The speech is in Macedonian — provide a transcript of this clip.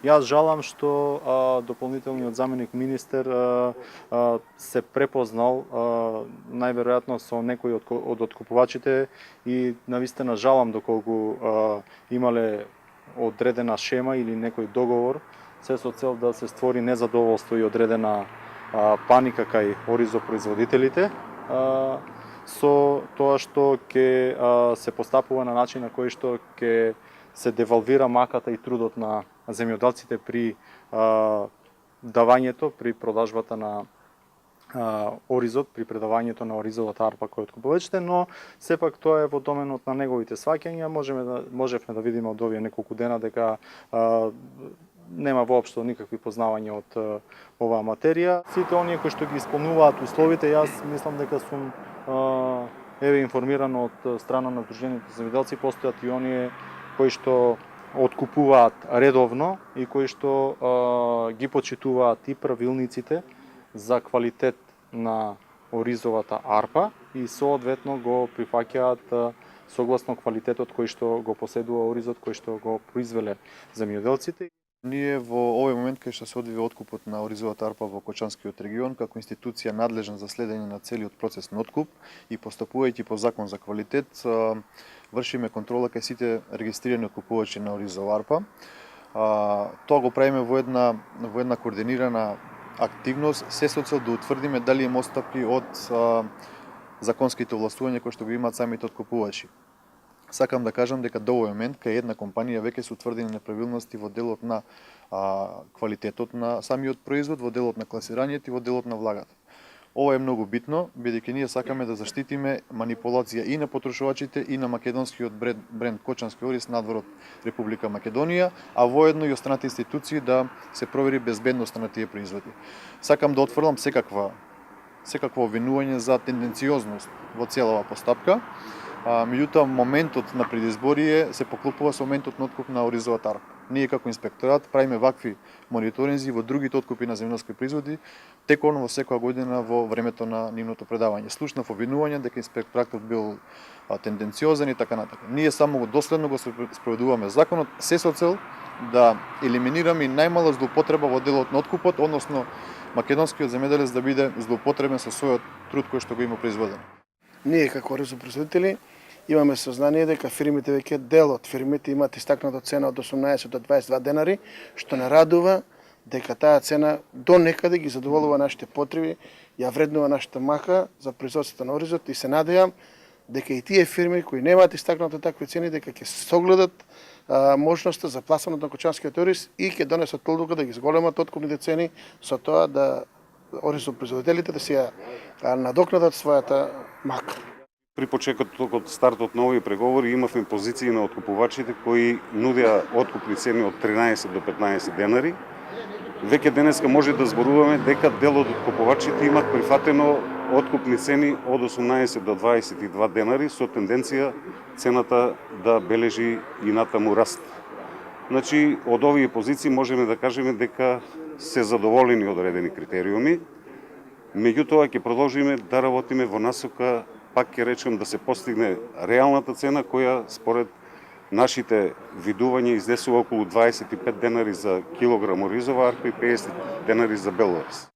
Јас жалам што дополнителниот заменик министер се препознал најверојатно со некои од откупувачите и навистина жалам доколку имале одредена шема или некој договор се со цел да се створи незадоволство и одредена паника кај оризопроизводителите со тоа што ќе се постапува на начин на кој што ќе се девалвира маката и трудот на земјоделците при давањето, при продажбата на оризот, при предавањето на оризовата арпа кој откупувачите, но сепак тоа е во доменот на неговите сваќања. Можевме да видиме од овие неколку дена дека нема воопшто никакви познавања од оваа материја. Сите оние кои што ги исполнуваат условите, јас мислам дека сум информиран од страна на Сдруженијето земјоделци, постојат и оние кои што откупуваат редовно и кои што ги почитуваат и правилниците за квалитет на оризовата арпа и соодветно го прифаќаат согласно квалитетот кој што го поседува оризот кој што го произвеле земјоделците. Ние во овој момент кај што се одвива откупот на оризовата арпа во Кочанскиот регион, како институција надлежна за следење на целиот процес на откуп и постапувајќи по закон за квалитет, вршиме контрола кај сите регистрирани откупувачи на оризова арпа. Тоа го правиме во една координирана активност, се со цел да утврдиме дали има отстапки од законските овластувања кои што го имаат самите откупувачи. Сакам да кажам дека до овој момент кај една компанија веќе се утврдени неправилности во делот на квалитетот на самиот производ, во делот на класирањето и во делот на влагата. Ова е многу битно, бидејќи ние сакаме да заштитиме манипулација и на потрошувачите и на македонскиот бренд Кочански ориз надвор од Република Македонија, а воедно и останати институции да се провери безбедноста на тие производи. Сакам да отфрлам секакво обвинување за тенденциозност во целава постапка. Меѓутоа, моментот на предизборие се поклопува со моментот на откуп на оризовата арпа. Ние како инспекторат правиме вакви мониторинзи во другите откупи на земјоделски производи текорно во секоја година во времето на нивното предавање. Слушнав обвинување дека инспекторатот бил тенденциозен и така натака. Ние само доследно го спроведуваме законот, се со цел да елиминираме најмала злоупотреба во делот на откупот, односно македонскиот земјоделец да биде злоупотребен со својот труд кој што го има произведен. Ние како оризопроизводители имаме сознание дека фирмите веќе дел од фирмите имаат истакната цена од 18 до 22 денари, што не радува дека таа цена до некаде ги задоволува нашите потреби, ја вреднува нашата мака за производството на оризот и се надевам дека и тие фирми кои немаат истакната такви цени дека ќе согледат можноста за пласманот на Кочанскиот ориз и ќе донесат одлука да ги зголемат откупните цени со тоа да оризопроизводителите да се надокнадат својата мака. При почетокот од стартот на овие преговори имавме позиции на откупувачите кои нудеа откупни цени од 13 до 15 денари. Веќе денеска може да зборуваме дека дел од откупувачите имат прифатено откупни цени од 18 до 22 денари со тенденција цената да бележи и натаму раст. Значи, од овие позиции можеме да кажеме дека се задоволени одредени критериуми, меѓутоа ќе продолжиме да работиме во насока, пак ќе речем, да се постигне реалната цена која според нашите видувања изнесува околу 25 денари за килограм оризова арпа и 50 денари за бел ориз.